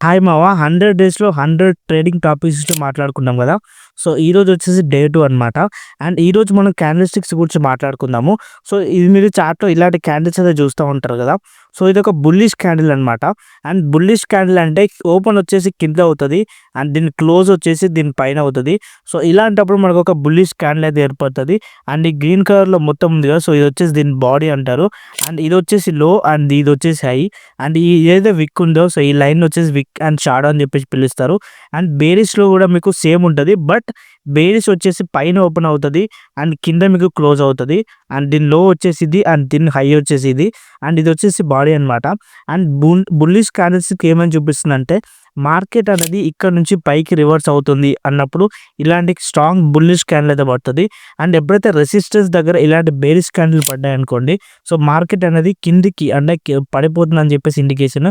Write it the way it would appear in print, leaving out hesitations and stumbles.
Hi మావ 100 డేస్‌లో 100 trading topics మాట్లాడుకున్నాం గదా! సో, ఈరోజు వచ్చేసి డే 2 అనమాట. అండ్ ఈరోజు మనం క్యాండిల్ స్టిక్స్ గురించి మాట్లాడుకుందాము. సో, ఇది మీరు చార్ట్‌లో ఇలాంటి క్యాండిల్స్ అయితే చూస్తా ఉంటారు గదా! సో, ఇదొక బుల్లిష్ క్యాండిల్ అనమాట. అండ్ బుల్లిష్ క్యాండిల్ అంటే ఓపెన్ వచ్చేసి కింద అవుతది. అండ్ దీని క్లోజ్ వచ్చేసి దీని పైన అవుతది. సో, ఇలాంటప్పుడు మనకొక బుల్లిష్ క్యాండిల్ అయితే ఏర్పడతది. అండ్ ఈ గ్రీన్ కలర్‌లో మొత్తం ఉంది గదా! సో, ఇదొచ్చేసి దీని బాడీ అంటారు. అండ్ ఇదొచ్చేసి లో అండ్ ఇదొచ్చేసి హై. అండ్ ఏదైతే విక్ ఉందో సో, ఈ లైన్ వచ్చేసి విక్ అండ్ షాడో అని చెప్పేసి పిలుస్తారు. అండ్ బేరిష్‌లో గూడా మీకు సేమ్ ఉంటది. బట్ బేరిష్ వచ్చేసి పైన ఓపెన్ అవుతది. అండ్ కింద మీకు క్లోజ్ అవుతది. అండ్ దీని లో వచ్చేసి ఇది అండ్ దీని హై వచ్చేసి ఇది. అండ్ ఇది వచ్చేసి బాడీ అనమాట. అండ్ బుల్లిష్ క్యాండిల్స్‌కి ఏమని చూపిస్తుందంటే మార్కెట్ అనేది ఇక్కడ నుంచి పైకి రివర్స్ అవుతుంది అన్నప్పుడు ఇలాంటి స్ట్రాంగ్ బుల్లిష్ క్యాండిల్ అయితే పడతది. అండ్ ఎప్పుడైతే రెసిస్టెన్స్ దగ్గర ఇలాంటి బేరిష్ క్యాండిల్ పడ్డాయనుకోండి, సో మార్కెట్ అనేది కిందికి అంటే పడిపోతుందని చెప్పేసి ఇండికేషన్.